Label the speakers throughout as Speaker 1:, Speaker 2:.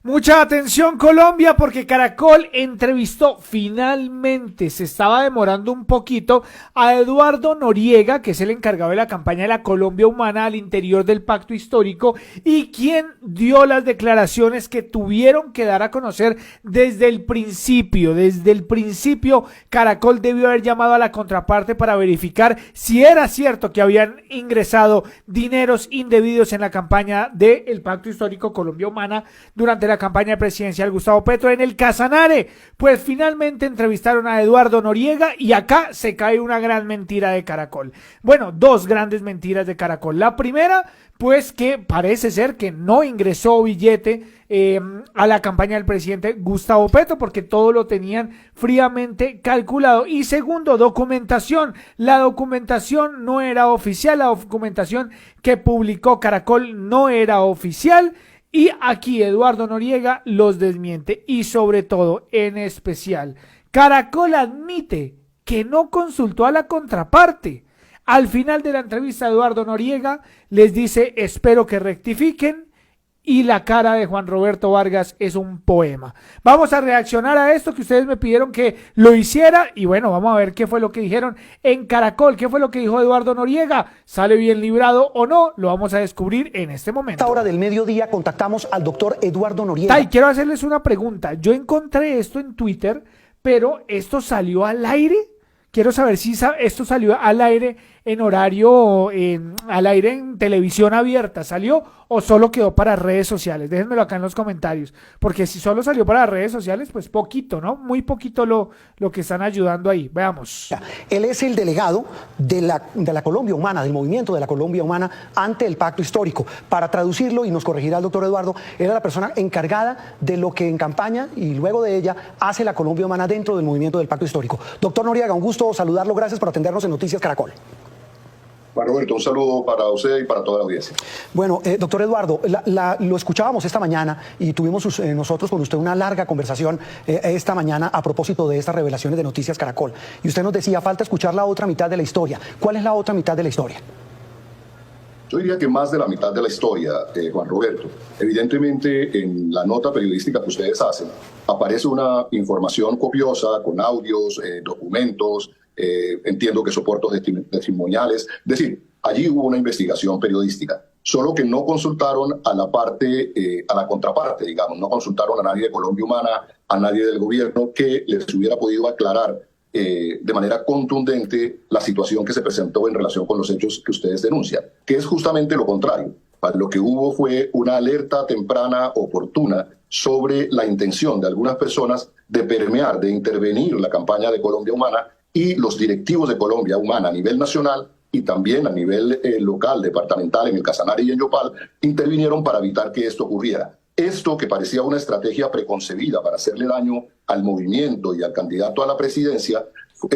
Speaker 1: Mucha atención Colombia porque Caracol entrevistó finalmente, se estaba demorando un poquito, a Eduardo Noriega, que es el encargado de la campaña de la Colombia Humana al interior del Pacto Histórico y quien dio las declaraciones que tuvieron que dar a conocer desde el principio. Desde el principio Caracol debió haber llamado a la contraparte para verificar si era cierto que habían ingresado dineros indebidos en la campaña del Pacto Histórico Colombia Humana durante la campaña presidencial Gustavo Petro en el Casanare. Pues finalmente entrevistaron a Eduardo Noriega y acá se cae una gran mentira de Caracol. Bueno, dos grandes mentiras de Caracol. La primera, pues que parece ser que no ingresó billete a la campaña del presidente Gustavo Petro porque todo lo tenían fríamente calculado. Y segundo, documentación. La documentación no era oficial, la documentación que publicó Caracol no era oficial. Y aquí Eduardo Noriega los desmiente y sobre todo, en especial, Caracol admite que no consultó a la contraparte. Al final de la entrevista Eduardo Noriega les dice espero que rectifiquen y la cara de Juan Roberto Vargas es un poema. Vamos a reaccionar a esto que ustedes me pidieron que lo hiciera y bueno, vamos a ver qué fue lo que dijeron en Caracol, qué fue lo que dijo Eduardo Noriega, ¿sale bien librado o no? Lo vamos a descubrir en este momento.
Speaker 2: A esta hora del mediodía contactamos al doctor Eduardo Noriega.
Speaker 1: Tai, quiero hacerles una pregunta, yo encontré esto en Twitter, pero ¿esto salió al aire? Quiero saber si esto salió al aire en horario, al aire en televisión abierta, ¿salió o solo quedó para redes sociales? Déjenmelo acá en los comentarios, porque si solo salió para redes sociales, pues poquito, ¿no? Muy poquito lo que están ayudando ahí. Veamos.
Speaker 2: Él es el delegado de la Colombia Humana, del movimiento de la Colombia Humana ante el Pacto Histórico. Para traducirlo, y nos corregirá el doctor Eduardo, era la persona encargada de lo que en campaña y luego de ella hace la Colombia Humana dentro del movimiento del Pacto Histórico. Doctor Noriega, un gusto saludarlo, gracias por atendernos en Noticias Caracol.
Speaker 3: Juan Roberto, un saludo para usted y para toda la audiencia.
Speaker 2: Bueno, doctor Eduardo, lo escuchábamos esta mañana y tuvimos nosotros con usted una larga conversación esta mañana a propósito de estas revelaciones de Noticias Caracol. Y usted nos decía, falta escuchar la otra mitad de la historia. ¿Cuál es la otra mitad de la historia?
Speaker 3: Yo diría que más de la mitad de la historia, Juan Roberto. Evidentemente, en la nota periodística que ustedes hacen, aparece una información copiosa con audios, documentos, entiendo que soportos testimoniales. Es decir, allí hubo una investigación periodística, solo que no consultaron a la parte, a la contraparte, digamos, no consultaron a nadie de Colombia Humana, a nadie del gobierno que les hubiera podido aclarar de manera contundente la situación que se presentó en relación con los hechos que ustedes denuncian, que es justamente lo contrario. Lo que hubo fue una alerta temprana, oportuna, sobre la intención de algunas personas de permear, de intervenir la campaña de Colombia Humana, y los directivos de Colombia Humana a nivel nacional y también a nivel local, departamental, en el Casanare y en Yopal, intervinieron para evitar que esto ocurriera. Esto, que parecía una estrategia preconcebida para hacerle daño al movimiento y al candidato a la presidencia,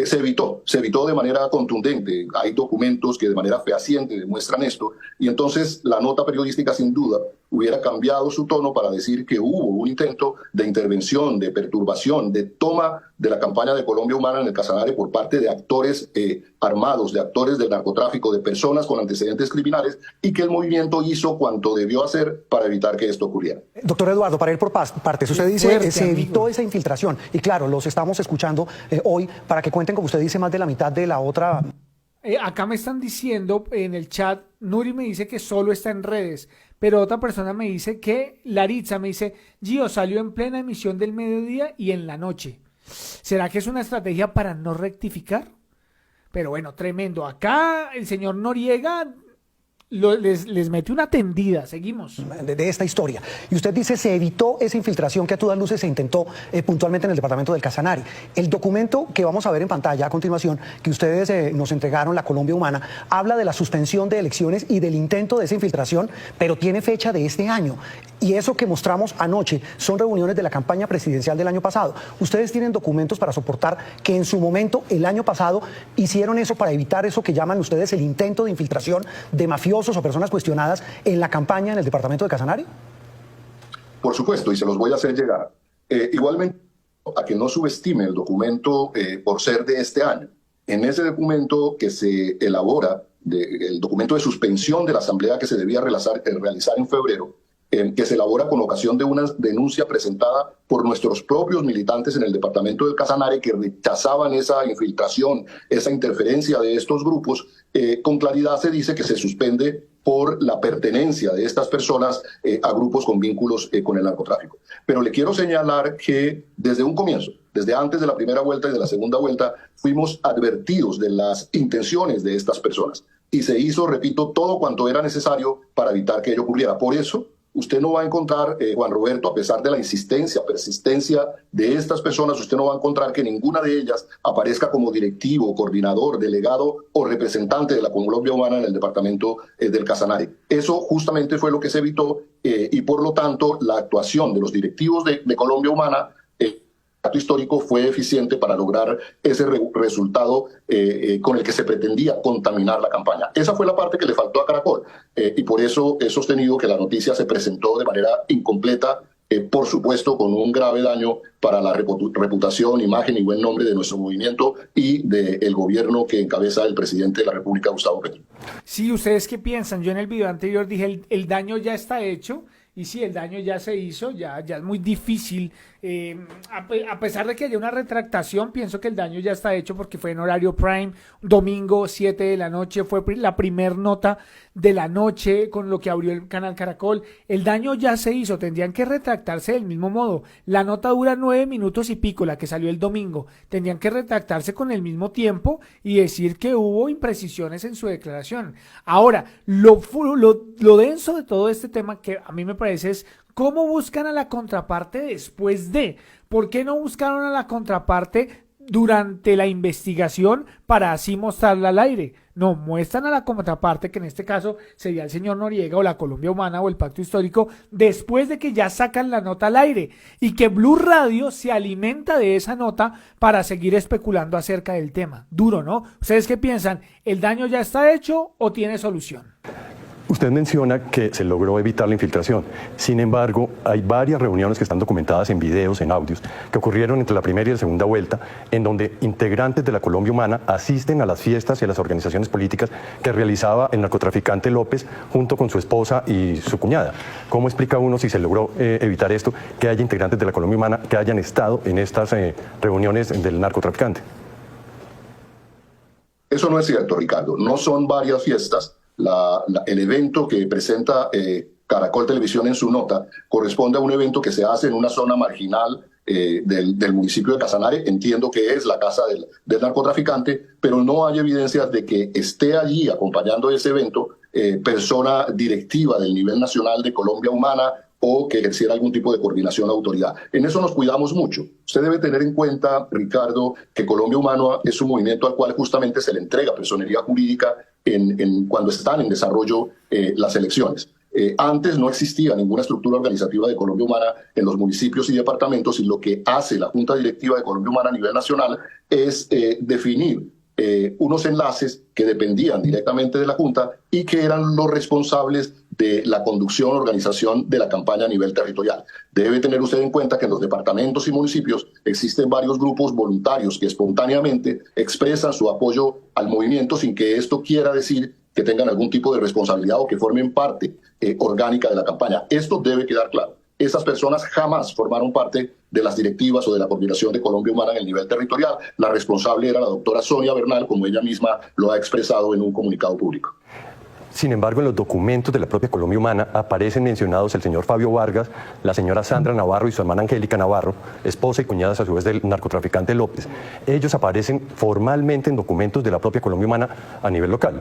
Speaker 3: se evitó de manera contundente. Hay documentos que de manera fehaciente demuestran esto, y entonces la nota periodística sin duda hubiera cambiado su tono para decir que hubo un intento de intervención, de perturbación, de toma de la campaña de Colombia Humana en el Casanare por parte de actores armados, de actores del narcotráfico, de personas con antecedentes criminales, y que el movimiento hizo cuanto debió hacer para evitar que esto ocurriera.
Speaker 2: Doctor Eduardo, para ir por partes, usted dice
Speaker 1: Fuerte,
Speaker 2: se evitó
Speaker 1: amigo.
Speaker 2: esa infiltración, y claro, los estamos escuchando hoy para que cuenten, como usted dice, más de la mitad de la otra.
Speaker 1: Acá me están diciendo en el chat, Nuri me dice que solo está en redes, pero otra persona me dice que, Laritza me dice, Gio salió en plena emisión del mediodía y en la noche. ¿Será que es una estrategia para no rectificar? Pero bueno, tremendo. Acá el señor Noriega les mete una tendida. Seguimos.
Speaker 2: De esta historia. Y usted dice se evitó esa infiltración que a todas luces se intentó puntualmente en el departamento del Casanare. El documento que vamos a ver en pantalla a continuación, que ustedes nos entregaron, la Colombia Humana, habla de la suspensión de elecciones y del intento de esa infiltración, pero tiene fecha de este año. Y eso que mostramos anoche son reuniones de la campaña presidencial del año pasado. Ustedes tienen documentos para soportar que en su momento, el año pasado, hicieron eso para evitar eso que llaman ustedes el intento de infiltración de mafiosos o personas cuestionadas en la campaña en el departamento de Casanare.
Speaker 3: Por supuesto, y se los voy a hacer llegar. Igualmente, a que no subestime el documento por ser de este año. En ese documento que se elabora, el documento de suspensión de la asamblea que se debía realizar en febrero, que se elabora con ocasión de una denuncia presentada por nuestros propios militantes en el departamento del Casanare que rechazaban esa infiltración, esa interferencia de estos grupos, con claridad se dice que se suspende por la pertenencia de estas personas a grupos con vínculos con el narcotráfico. Pero le quiero señalar que desde un comienzo, desde antes de la primera vuelta y de la segunda vuelta, fuimos advertidos de las intenciones de estas personas. Y se hizo, repito, todo cuanto era necesario para evitar que ello ocurriera. Por eso, usted no va a encontrar, Juan Roberto, a pesar de la persistencia de estas personas, usted no va a encontrar que ninguna de ellas aparezca como directivo, coordinador, delegado o representante de la Colombia Humana en el departamento del Casanare. Eso justamente fue lo que se evitó y por lo tanto la actuación de los directivos de Colombia Humana histórico fue eficiente para lograr ese resultado con el que se pretendía contaminar la campaña. Esa fue la parte que le faltó a Caracol y por eso he sostenido que la noticia se presentó de manera incompleta, por supuesto con un grave daño para la reputación, imagen y buen nombre de nuestro movimiento y del gobierno que encabeza el presidente de la República, Gustavo Petro.
Speaker 1: Sí, ¿ustedes qué piensan? Yo en el video anterior dije el daño ya está hecho. Y sí, el daño ya se hizo, ya es muy difícil. A pesar de que haya una retractación, pienso que el daño ya está hecho porque fue en horario prime, domingo 7 de la noche, fue la primer nota de la noche con lo que abrió el canal Caracol. El daño ya se hizo, tendrían que retractarse del mismo modo. La nota dura 9 minutos y pico, la que salió el domingo. Tendrían que retractarse con el mismo tiempo y decir que hubo imprecisiones en su declaración. Ahora, lo denso de todo este tema que a mí me parece es cómo buscan a la contraparte después de. ¿Por qué no buscaron a la contraparte durante la investigación para así mostrarla al aire? No, muestran a la contraparte, que en este caso sería el señor Noriega o la Colombia Humana o el Pacto Histórico, después de que ya sacan la nota al aire y que Blue Radio se alimenta de esa nota para seguir especulando acerca del tema. Duro, ¿no? ¿Ustedes qué piensan? ¿El daño ya está hecho o tiene solución?
Speaker 4: Usted menciona que se logró evitar la infiltración. Sin embargo, hay varias reuniones que están documentadas en videos, en audios, que ocurrieron entre la primera y la segunda vuelta, en donde integrantes de la Colombia Humana asisten a las fiestas y a las organizaciones políticas que realizaba el narcotraficante López junto con su esposa y su cuñada. ¿Cómo explica uno, si se logró evitar esto, que haya integrantes de la Colombia Humana que hayan estado en estas reuniones del narcotraficante?
Speaker 3: Eso no es cierto, Ricardo. No son varias fiestas. El evento que presenta Caracol Televisión en su nota corresponde a un evento que se hace en una zona marginal del municipio de Casanare. Entiendo que es la casa del narcotraficante, pero no hay evidencias de que esté allí acompañando ese evento persona directiva del nivel nacional de Colombia Humana o que ejerciera algún tipo de coordinación o autoridad. En eso nos cuidamos mucho. Usted debe tener en cuenta, Ricardo, que Colombia Humana es un movimiento al cual justamente se le entrega personería jurídica cuando están en desarrollo las elecciones. Antes no existía ninguna estructura organizativa de Colombia Humana en los municipios y departamentos, y lo que hace la Junta Directiva de Colombia Humana a nivel nacional es definir unos enlaces que dependían directamente de la Junta y que eran los responsables de la conducción, organización de la campaña a nivel territorial. Debe tener usted en cuenta que en los departamentos y municipios existen varios grupos voluntarios que espontáneamente expresan su apoyo al movimiento sin que esto quiera decir que tengan algún tipo de responsabilidad o que formen parte orgánica de la campaña. Esto debe quedar claro. Esas personas jamás formaron parte de las directivas o de la coordinación de Colombia Humana en el nivel territorial. La responsable era la doctora Sonia Bernal, como ella misma lo ha expresado en un comunicado público.
Speaker 4: Sin embargo, en los documentos de la propia Colombia Humana aparecen mencionados el señor Fabio Vargas, la señora Sandra Navarro y su hermana Angélica Navarro, esposa y cuñadas a su vez del narcotraficante López. Ellos aparecen formalmente en documentos de la propia Colombia Humana a nivel local.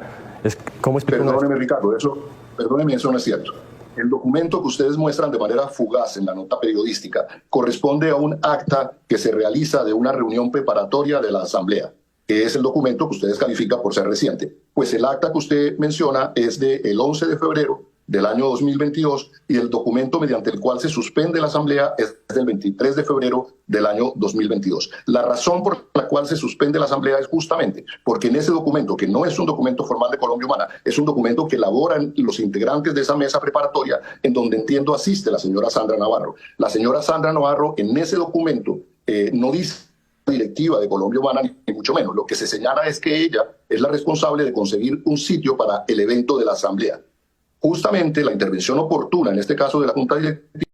Speaker 4: ¿Cómo explica?
Speaker 3: Perdóneme, Ricardo, eso no es cierto. El documento que ustedes muestran de manera fugaz en la nota periodística corresponde a un acta que se realiza de una reunión preparatoria de la Asamblea, que es el documento que ustedes califican por ser reciente. Pues el acta que usted menciona es del 11 de febrero del año 2022 y el documento mediante el cual se suspende la Asamblea es del 23 de febrero del año 2022. La razón por la cual se suspende la Asamblea es justamente porque en ese documento, que no es un documento formal de Colombia Humana, es un documento que elaboran los integrantes de esa mesa preparatoria, en donde entiendo asiste la señora Sandra Navarro. La señora Sandra Navarro en ese documento no dice directiva de Colombia Humana, ni mucho menos. Lo que se señala es que ella es la responsable de conseguir un sitio para el evento de la Asamblea. justamente la intervención oportuna, en este caso de la Junta Directiva,